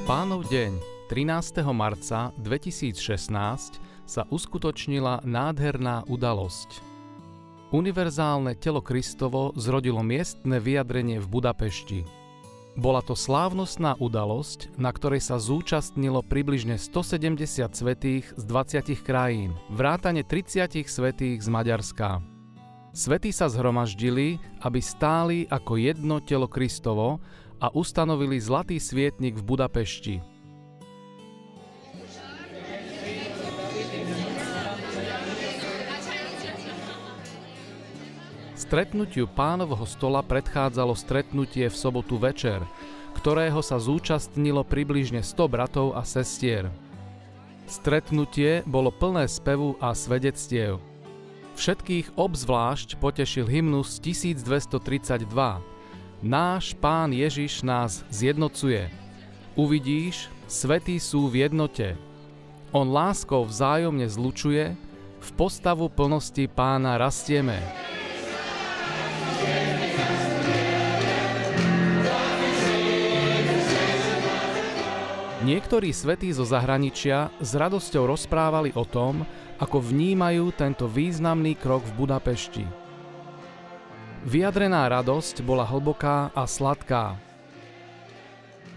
Pánov deň 13. marca 2016 sa uskutočnila nádherná udalosť. Univerzálne telo Kristovo zrodilo miestne vyjadrenie v Budapešti. Bola to slávnostná udalosť, na ktorej sa zúčastnilo približne 170 svätých z 20 krajín, vrátane 30 svätých z Maďarska. Svätí sa zhromaždili, aby stáli ako jedno telo Kristovo a ustanovili zlatý svietnik v Budapešti. Stretnutiu Pánovho stola predchádzalo stretnutie v sobotu večer, ktorého sa zúčastnilo približne 100 bratov a sestier. Stretnutie bolo plné spevu a svedectiev. Všetkých obzvlášť potešil hymnus 1232. Náš Pán Ježiš nás zjednocuje. Uvidíš, svätí sú v jednote. On láskou vzájomne zlučuje, v postavu plnosti Pána rastieme. Niektorí svätí zo zahraničia s radosťou rozprávali o tom, ako vnímajú tento významný krok v Budapešti. Vyjadrená radosť bola hlboká a sladká.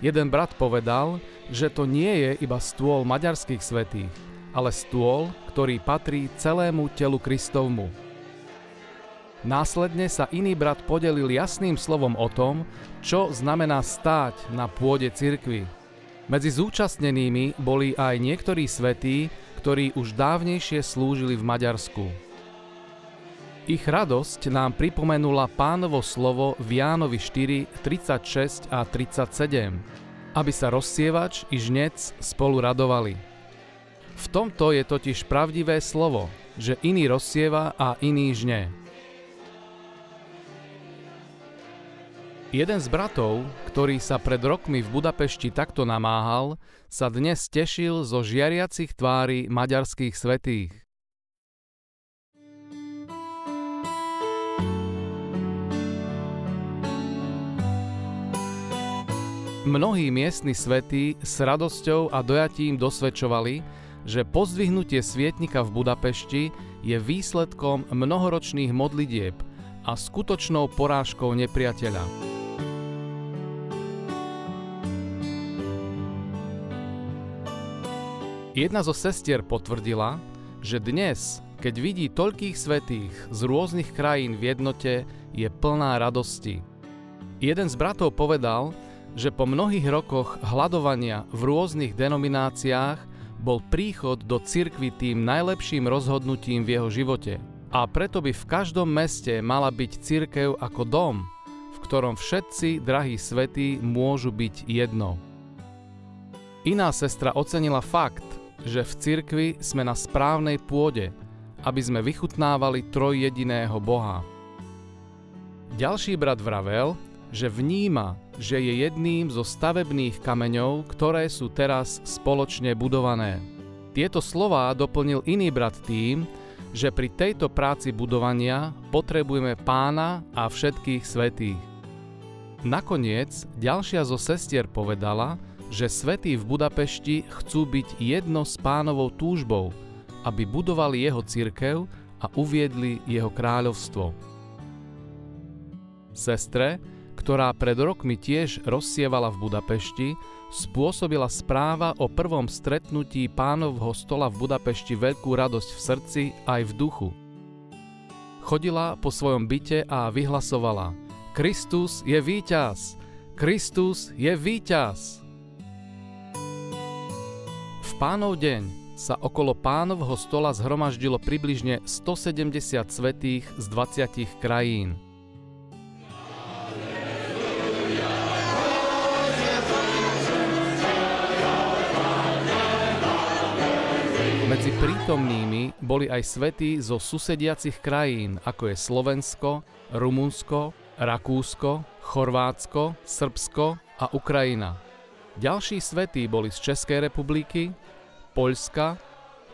Jeden brat povedal, že to nie je iba stôl maďarských svätých, ale stôl, ktorý patrí celému telu Kristovmu. Následne sa iný brat podelil jasným slovom o tom, čo znamená stáť na pôde cirkvi. Medzi zúčastnenými boli aj niektorí svätí, ktorí už dávnejšie slúžili v Maďarsku. Ich radosť nám pripomenula Pánovo slovo v Jánovi 4, 36 a 37, aby sa rozsievač i žnec spolu radovali. V tomto je totiž pravdivé slovo, že iný rozsieva a iný žne. Jeden z bratov, ktorý sa pred rokmi v Budapešti takto namáhal, sa dnes tešil zo žiariacich tvári maďarských svätých. Mnohí miestni svätí s radosťou a dojatím dosvedčovali, že pozdvihnutie svietnika v Budapešti je výsledkom mnohoročných modlitieb a skutočnou porážkou nepriateľa. Jedna zo sestier potvrdila, že dnes, keď vidí toľkých svätých z rôznych krajín v jednote, je plná radosti. Jeden z bratov povedal, že po mnohých rokoch hľadovania v rôznych denomináciách bol príchod do cirkvi tým najlepším rozhodnutím v jeho živote. A preto by v každom meste mala byť cirkev ako dom, v ktorom všetci drahí svätí môžu byť jedno. Iná sestra ocenila fakt, že v cirkvi sme na správnej pôde, aby sme vychutnávali trojjediného Boha. Ďalší brat vravel, že vníma, že je jedným zo stavebných kameňov, ktoré sú teraz spoločne budované. Tieto slová doplnil iný brat tým, že pri tejto práci budovania potrebujeme Pána a všetkých svätých. Nakoniec ďalšia zo sestier povedala, že svätí v Budapešti chcú byť jedno s Pánovou túžbou, aby budovali jeho cirkev a uviedli jeho kráľovstvo. Sestre, ktorá pred rokmi tiež rozsievala v Budapešti, spôsobila správa o prvom stretnutí Pánovho stola v Budapešti veľkú radosť v srdci aj v duchu. Chodila po svojom byte a vyhlasovala: Kristus je víťaz! Kristus je víťaz! V Pánov deň sa okolo Pánovho stola zhromaždilo približne 170 svätých z 20 krajín. Medzi prítomnými boli aj svätí zo susediacich krajín, ako je Slovensko, Rumunsko, Rakúsko, Chorvátsko, Srbsko a Ukrajina. Ďalší svätí boli z Českej republiky, Poľska,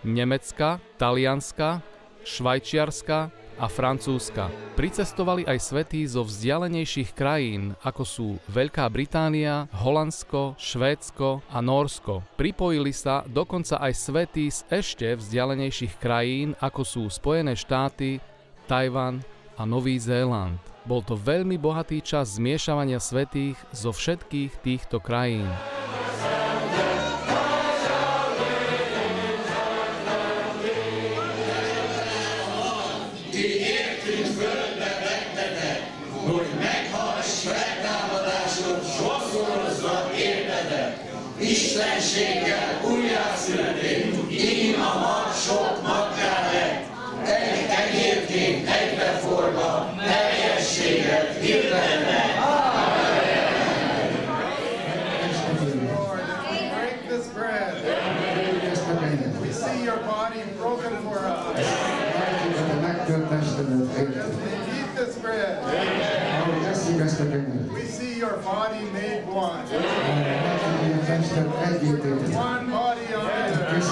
Nemecka, Talianska, Švajčiarska, a Francúzska. Pricestovali aj svätí zo vzdialenejších krajín, ako sú Veľká Británia, Holandsko, Švédsko a Nórsko. Pripojili sa dokonca aj svätí z ešte vzdialenejších krajín, ako sú Spojené štáty, Tajvan a Nový Zéland. Bol to veľmi bohatý čas zmiešavania svätých zo všetkých týchto krajín. Istenséggel újjászületél, így a mag sok maggá lett, egy tenyérként egybeforva, teljességet hirdetve. Break this bread. We see your body broken for us. Eat this bread. We see your body made one. One body on earth.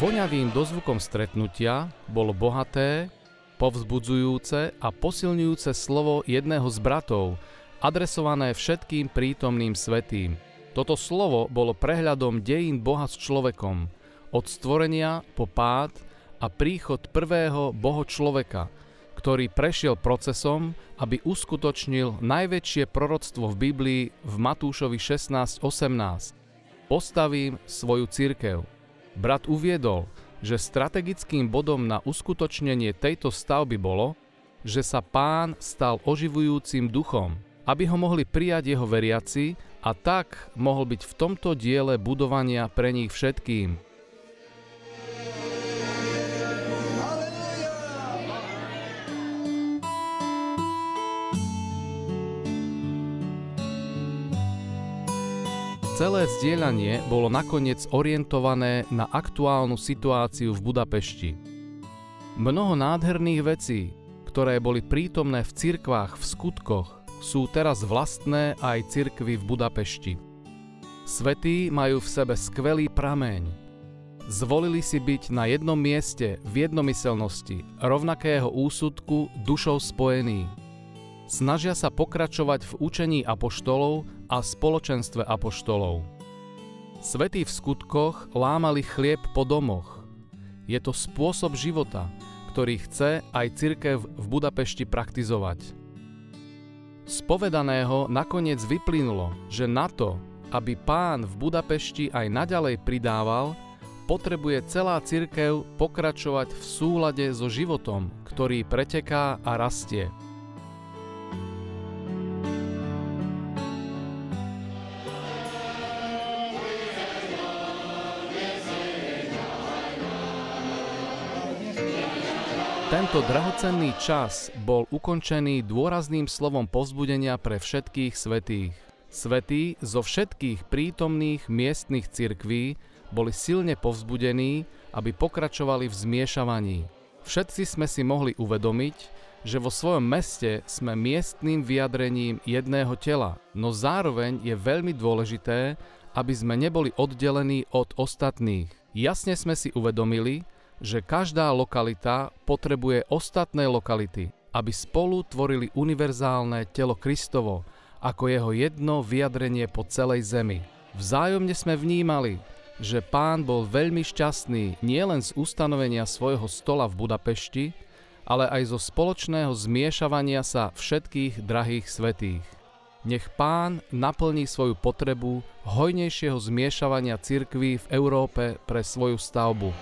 Voňavým dozvukom stretnutia bolo bohaté, povzbudzujúce a posilňujúce slovo jedného z bratov, adresované všetkým prítomným svätým. Toto slovo bolo prehľadom dejín Boha s človekom, od stvorenia po pád a príchod prvého bohočloveka, ktorý prešiel procesom, aby uskutočnil najväčšie proroctvo v Biblii v Matúšovi 16:18. Postavím svoju cirkev. Brat uviedol, že strategickým bodom na uskutočnenie tejto stavby bolo, že sa Pán stal oživujúcim duchom, aby ho mohli prijať jeho veriaci a tak mohol byť v tomto diele budovania pre nich všetkým. Celé zdieľanie bolo nakoniec orientované na aktuálnu situáciu v Budapešti. Mnoho nádherných vecí, ktoré boli prítomné v cirkvách v skutkoch, sú teraz vlastné aj cirkvi v Budapešti. Svätí majú v sebe skvelý prameň. Zvolili si byť na jednom mieste v jednomyselnosti, rovnakého úsudku, dušou spojení. Snažia sa pokračovať v učení apoštolov a spoločenstve apoštolov. Svätí v skutkoch lámali chlieb po domoch. Je to spôsob života, ktorý chce aj cirkev v Budapešti praktizovať. Z povedaného nakoniec vyplynulo, že na to, aby Pán v Budapešti aj naďalej pridával, potrebuje celá cirkev pokračovať v súlade so životom, ktorý preteká a rastie. Tento drahocenný čas bol ukončený dôrazným slovom povzbudenia pre všetkých svätých. Svätí zo všetkých prítomných miestnych cirkví boli silne povzbudení, aby pokračovali v zmiešavaní. Všetci sme si mohli uvedomiť, že vo svojom meste sme miestnym vyjadrením jedného tela, no zároveň je veľmi dôležité, aby sme neboli oddelení od ostatných. Jasne sme si uvedomili, že každá lokalita potrebuje ostatné lokality, aby spolu tvorili univerzálne telo Kristovo, ako jeho jedno vyjadrenie po celej zemi. Vzájomne sme vnímali, že Pán bol veľmi šťastný nielen z ustanovenia svojho stola v Budapešti, ale aj zo spoločného zmiešavania sa všetkých drahých svätých. Nech Pán naplní svoju potrebu hojnejšieho zmiešavania cirkví v Európe pre svoju stavbu.